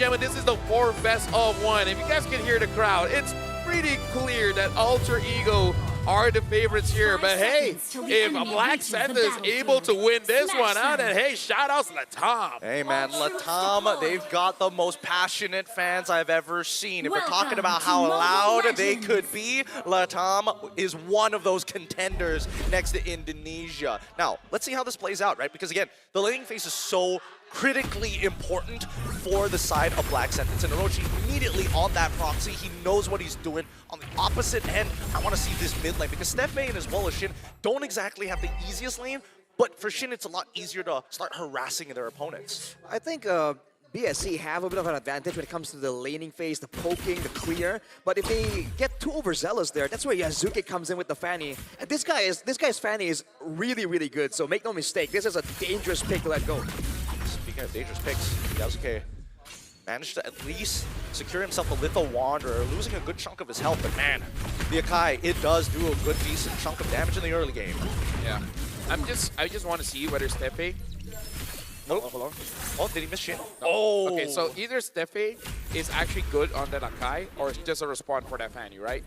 gentlemen, this is the 4th best of 1. If you guys can hear the crowd, it's pretty clear that Alter Ego are the favorites here. But hey, if Black Sentence is able to win this one out, then hey, shout outs to Latam. Hey man, Latam, they've got the most passionate fans I've ever seen. If we're talking about how loud they could be, Latam is one of those contenders next to Indonesia. Now, let's see how this plays out, right? Because again, the laning phase is so critically important for the side of Black Sentence. And Orochi immediately on that proxy, he knows what he's doing. On the opposite end, I want to see this mid lane because Steph Vayne as well as Shin don't exactly have the easiest lane, but for Shin it's a lot easier to start harassing their opponents. I think BSC have a bit of an advantage when it comes to the laning phase, the poking, the clear. But if they get too overzealous there, that's where Yasuke comes in with the Fanny. And this guy's Fanny is really, really good. So make no mistake, this is a dangerous pick to let go. Speaking of dangerous picks, Yasuke managed to at least secure himself a Litho Wanderer, losing a good chunk of his health. But man, the Akai, it does do a good, decent chunk of damage in the early game. Yeah. I just want to see whether Steffe. Nope. Oh, did he miss Shin? Oh. Okay, so either Steffe is actually good on that Akai, or it's just a respawn for that Fanny, right?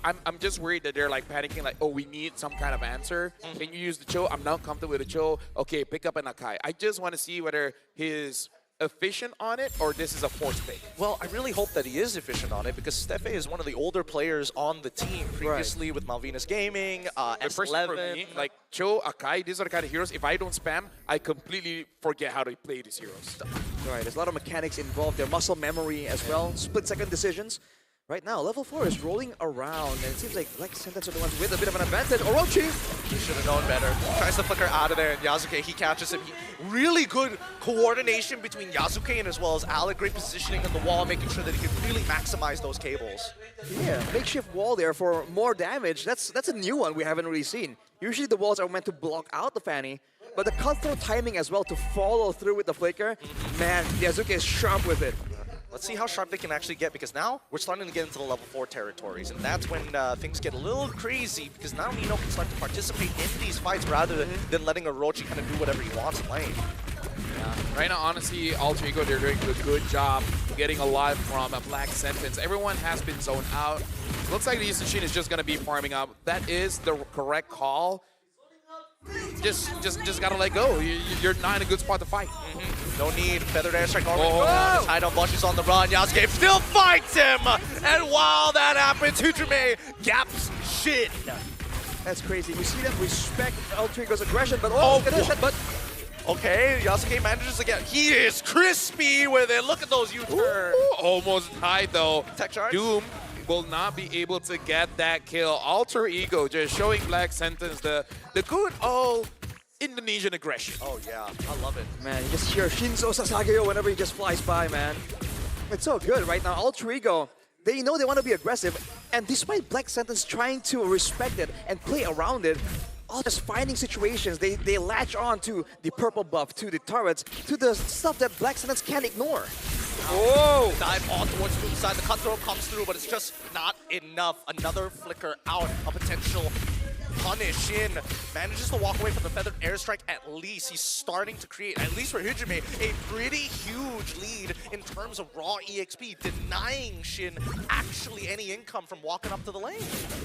I'm just worried that they're like panicking, like, oh, we need some kind of answer. Can you use the Cho? I'm not comfortable with the Cho. Okay, pick up an Akai. I just want to see whether he's efficient on it or this is a force pick. Well, I really hope that he is efficient on it because Steffe is one of the older players on the team previously with Malvinas Gaming, S11. For me, like Cho, Akai, these are the kind of heroes. If I don't spam, I completely forget how to play these heroes. Right, there's a lot of mechanics involved there, muscle memory as well, split-second decisions. Right now, level 4 is rolling around, and it seems like Black Sentence are the ones with a bit of an advantage. Orochi! He should have known better. Tries to flicker out of there, and Yasuke, he catches him. Really good coordination between Yasuke and as well as Alec. Great positioning on the wall, making sure that he can really maximize those cables. Yeah, makeshift wall there for more damage. That's a new one we haven't really seen. Usually the walls are meant to block out the Fanny, but the cut-through timing as well to follow through with the flicker, man, Yasuke is sharp with it. Let's see how sharp they can actually get, because now we're starting to get into the level 4 territories, and that's when things get a little crazy, because now Nino can start to participate in these fights rather than letting Orochi kind of do whatever he wants in lane. Yeah. Right now, honestly, Alter Ego, they're doing a good job getting a lot from a Black Sentence. Everyone has been zoned out. Looks like the Yushin is just going to be farming up. That is the correct call. Just gotta let go. You're not in a good spot to fight. No need. Feathered airstrike already. Tied on Bush is on the run. Yasuke still fights him. And while that happens, Hujime gaps Shin. That's crazy. You see them respect Alter Ego's aggression, but but okay, Yasuke manages again. He is crispy with it. Look at those U-turns. Almost tied though. Tech charge. Doom will not be able to get that kill. Alter Ego just showing Black Sentence the good old Indonesian aggression. Oh yeah, I love it. Man, you just hear Shinzo Sasageyo whenever he just flies by, man. It's so good right now. Alter Ego, they know they want to be aggressive, and despite Black Sentence trying to respect it and play around it, all just finding situations, they latch on to the purple buff, to the turrets, to the stuff that Black Sentence can't ignore. Whoa! Dive on towards the side. The cutthroat comes through, but it's just not enough. Another flicker out, a potential punish. Shin manages to walk away from the feathered airstrike at least. He's starting to create, at least for Hujime, a pretty huge lead in terms of raw EXP, denying Shin actually any income from walking up to the lane.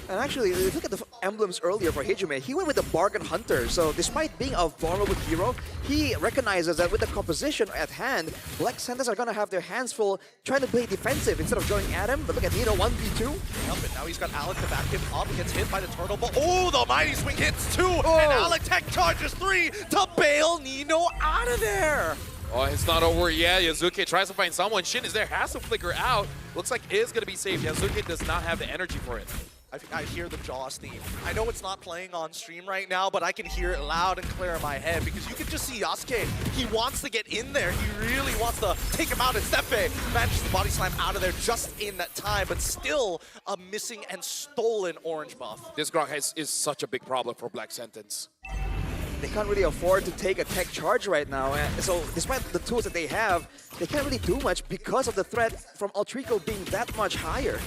And actually, if you look at the emblems earlier for Hujime, he went with the Bargain Hunter. So despite being a vulnerable hero, he recognizes that with the composition at hand, Black Sentence are going to have their hands full trying to play defensive instead of going at him. But look at Nino 1v2. Yep, and now he's got Alec to back him up. Gets hit by the turtle, but oh, the mighty swing hits 2, and Alec tech charges 3 to bail Nino out of there. Oh, it's not over yet. Yasuke tries to find someone. Shin is there, has to flicker out. Looks like it is going to be safe. Yasuke does not have the energy for it. I think I hear the Jaws theme. I know it's not playing on stream right now, but I can hear it loud and clear in my head because you can just see Yasuke. He wants to get in there. He really wants to take him out. And Steffe manages to body slam out of there just in that time, but still a missing and stolen orange buff. This Grok is such a big problem for Black Sentence. They can't really afford to take a tech charge right now. And so despite the tools that they have, they can't really do much because of the threat from Alter Ego being that much higher.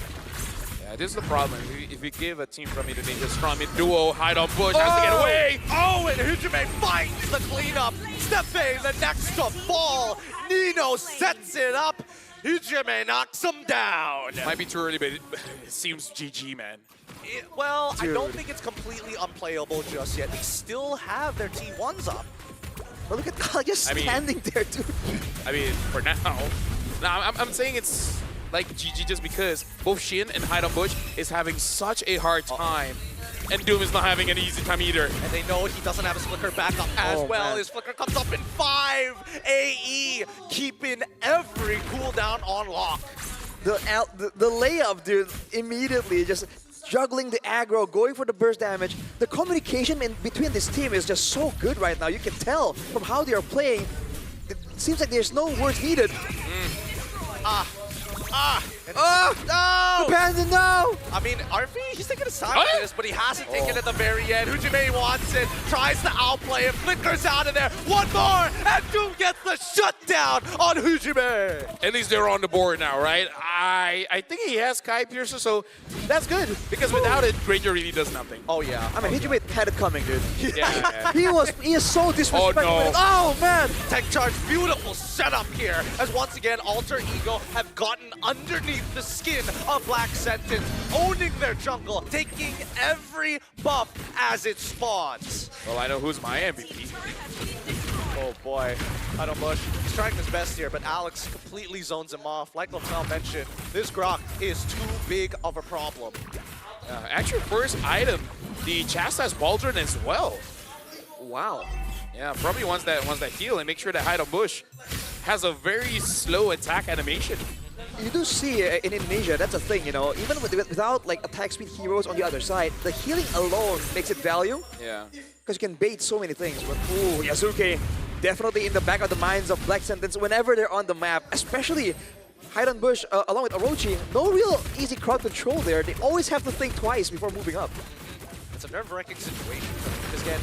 Yeah, this is the problem. If you give a team from Indonesia strong mid duo, hide on Bush, has to get away. Oh, and Hujime finds the cleanup. Steffe, the next to fall. Nino sets it up. Hijime knocks him down. Might be too early, but it seems GG, man. Well, I don't Dude. think it's completely unplayable just yet. They still have their T1s up. But look at Kyle just I mean- standing there, dude. I mean, for now. No, I'm saying it's like GG just because both Shin and Haidon Bush is having such a hard time. And Doom is not having an easy time either. And they know he doesn't have his flicker backup as Oh, well. man. His flicker comes up in 5 AE, keeping every cooldown on lock. The layup, dude, immediately just juggling the aggro, going for the burst damage. The communication in between this team is just so good right now. You can tell from how they are playing. It seems like there's no words needed. No! Abandon now! I mean, RV, he's taking his time Oh, for yeah. this, but he hasn't taken it at the very end. Hujime wants it, tries to outplay it, flickers out of there. One more, and Doom gets the shutdown on Hujime. At least they're on the board now, right? I think he has Kai Piercer, so that's good. Because without it, Granger really does nothing. Oh, yeah. I mean, Hijime had it coming, dude. Yeah. He is so disrespectful. no. Oh, man! Tech charge, beautiful setup here, as once again, Alter Ego have gotten underneath the skin of Black Sentence, owning their jungle, taking every buff as it spawns. Well, I know who's my MVP. Oh boy, Haidon Bush, he's trying his best here, but Alex completely zones him off. Like Lamel mentioned, this Grok is too big of a problem. Actually, first item, the Chastise Baldron as well. Wow. Yeah, probably wants that heal and make sure that Haidon Bush has a very slow attack animation. You do see in Indonesia, that's a thing, you know, even without like attack speed heroes on the other side, the healing alone makes it value. Yeah. Because you can bait so many things. But ooh, Yasuke, definitely in the back of the minds of Black Sentence whenever they're on the map, especially Haidon Bush along with Orochi. No real easy crowd control there. They always have to think twice before moving up. It's a nerve-wracking situation for them, because again,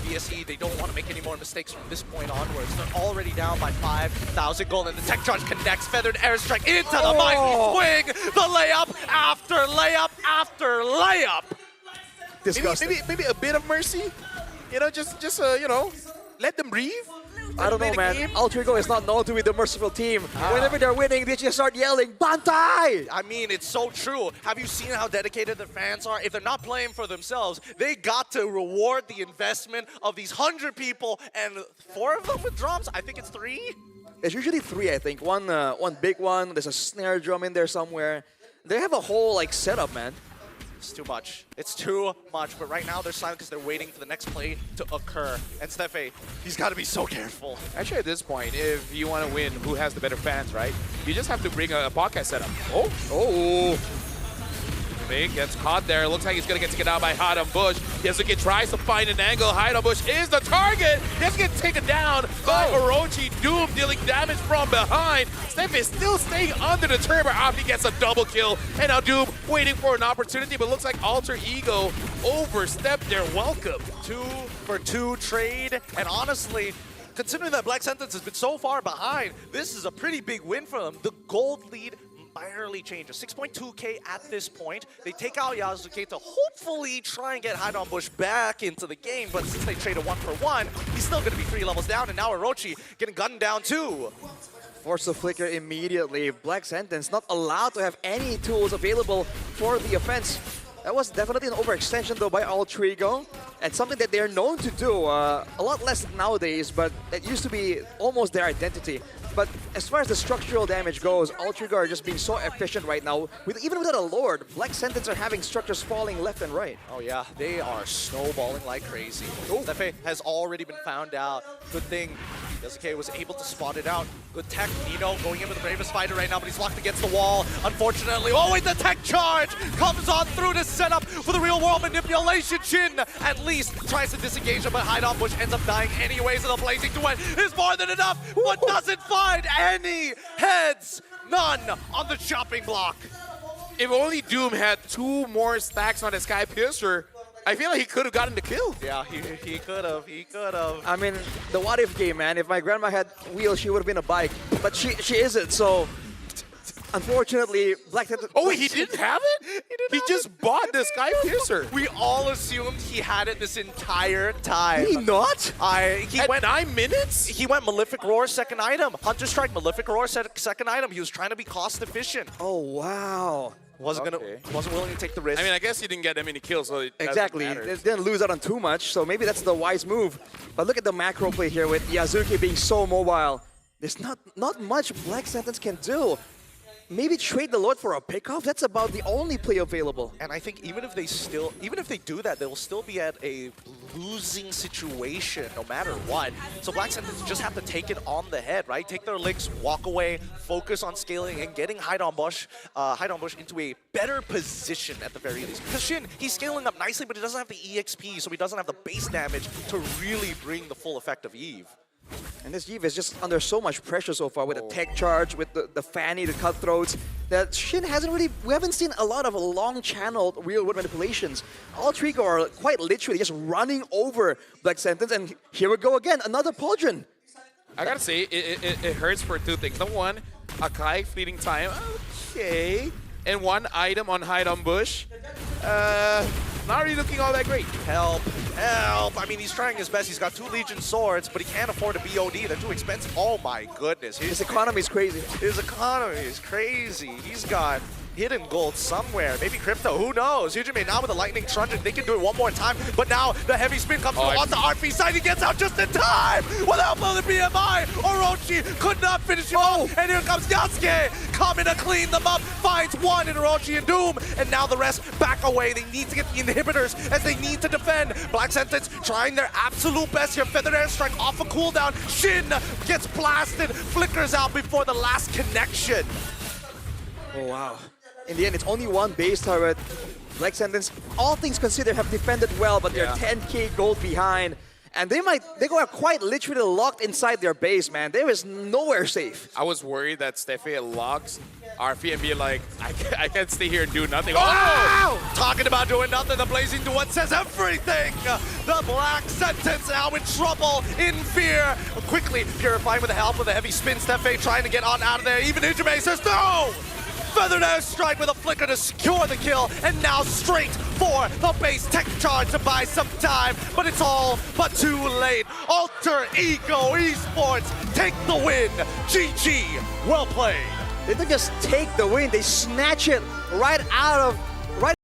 BSE, they don't want to make any more mistakes from this point onwards. They're already down by 5,000 gold, and the tech charge connects. Feathered airstrike into the mighty swing. The layup after layup after layup. Disgusting. Maybe a bit of mercy. You know, just you know, let them breathe. I don't know, man. Alter Ego is not known to be the merciful team. Whenever they're winning, they just start yelling, Bantai! I mean, it's so true. Have you seen how dedicated the fans are? If they're not playing for themselves, they got to reward the investment of these 100 people, and 4 of them with drums. I think it's 3. It's usually 3, I think. One big one. There's a snare drum in there somewhere. They have a whole like setup, man. It's too much. It's too much. But right now they're silent because they're waiting for the next play to occur. And Stefe, he's got to be so careful. Actually, at this point, if you want to win, who has the better fans, right? You just have to bring a podcast setup. Oh. Big gets caught there. Looks like he's going to get taken out by Haidon Bush. Yasuke tries to find an angle. Haidon Bush is the target. Yasuke gets taken down by Orochi. Doom dealing damage from behind. Steph is still staying under the turbo after he gets a double kill. And now Doom waiting for an opportunity, but looks like Alter Ego overstepped their welcome. 2-for-2 trade. And honestly, considering that Black Sentence has been so far behind, this is a pretty big win for them. The gold lead barely changes. 6.2k at this point. They take out Yasuke to hopefully try and get Haidon Bush back into the game, but since they traded 1-for-1, he's still going to be 3 levels down, and now Orochi getting gunned down too. Force the flicker immediately. Black Sentence not allowed to have any tools available for the offense. That was definitely an overextension though by Alter Ego, and something that they're known to do a lot less nowadays, but it used to be almost their identity. But as far as the structural damage goes, Alter Ego are just being so efficient right now. Even without a Lord, Black Sentence are having structures falling left and right. Oh yeah, they are snowballing like crazy. Stefe has already been found out. Good thing Yasuke was able to spot it out. Good tech, Nino going in with the bravest fighter right now, but he's locked against the wall. Unfortunately, oh wait, the tech charge comes on through to set up for the real world manipulation. Shin at least tries to disengage him, but Haidon Bush ends up dying anyways, and the blazing duet is more than enough, but doesn't find any heads. None on the chopping block. If only Doom had 2 more stacks on his Sky Piercer, I feel like he could have gotten the kill. Yeah, he could have. I mean, the what if game, man. If my grandma had wheels, she would have been a bike. But she isn't, so unfortunately, Black Sentence. Oh, wait, he didn't have it? He didn't He just bought the Sky Piercer. We all assumed he had it this entire time. Did he not? He At went 9 minutes? He went Malefic Roar second item. Hunter Strike, Malefic Roar second item. He was trying to be cost efficient. Oh, wow. Wasn't willing to take the risk. I mean, I guess he didn't get that many kills, so it Exactly. doesn't They matter. didn't lose out on too much, so maybe that's the wise move. But look at the macro play here with Yazuki being so mobile. There's not much Black Sentence can do. Maybe trade the Lord for a pickoff. That's about the only play available. And I think even if they do that, they'll still be at a losing situation no matter what. So Black Sentence just have to take it on the head, right? Take their licks, walk away, focus on scaling and getting Hide-on Bush into a better position at the very least. Because Shin, he's scaling up nicely, but he doesn't have the EXP, so he doesn't have the base damage to really bring the full effect of Eve. And this Eve is just under so much pressure so far with the tech charge, with the Fanny, the cutthroats, that Shin hasn't really, we haven't seen a lot of long-channeled real-world manipulations. All Trico are quite literally just running over Black Sentence, and here we go again, another Pauldron. I gotta say, it hurts for two things. Number one, Akai fleeting time, okay. And one item on Hide on Bush, not really looking all that great. Help, help. I mean, he's trying his best. He's got 2 Legion swords, but he can't afford a BOD. They're too expensive. Oh my goodness. His economy is crazy. His economy is crazy. He's got hidden gold somewhere. Maybe crypto, who knows? Hujime now with the lightning truncheon, they can do it one more time, but now the heavy spin comes through on the RP side. He gets out just in time without the BMI. Orochi could not finish him off, and here comes Yasuke coming to clean them up. Finds one in Orochi and Doom, and now the rest back away. They need to get the inhibitors as they need to defend. Black Sentence trying their absolute best here. Feathered Airstrike off a cooldown. Shin gets blasted, flickers out before the last connection. Oh, wow. In the end, it's only one base turret. Black Sentence, all things considered, have defended well, but they're 10k gold behind. And they are quite literally locked inside their base, man. There is nowhere safe. I was worried that Steffi logs RP and be like, I can't stay here and do nothing. Oh! Talking about doing nothing, the Blazing Duet says everything! The Black Sentence now in trouble, in fear. Quickly purifying with the help of the heavy spin. Steffi trying to get on out of there. Even Hujime says no! Feathered Airstrike with a flicker to secure the kill, and now straight for the base tech charge to buy some time, but it's all but too late. Alter Ego Esports take the win. GG, well played. They don't just take the win, they snatch it right out of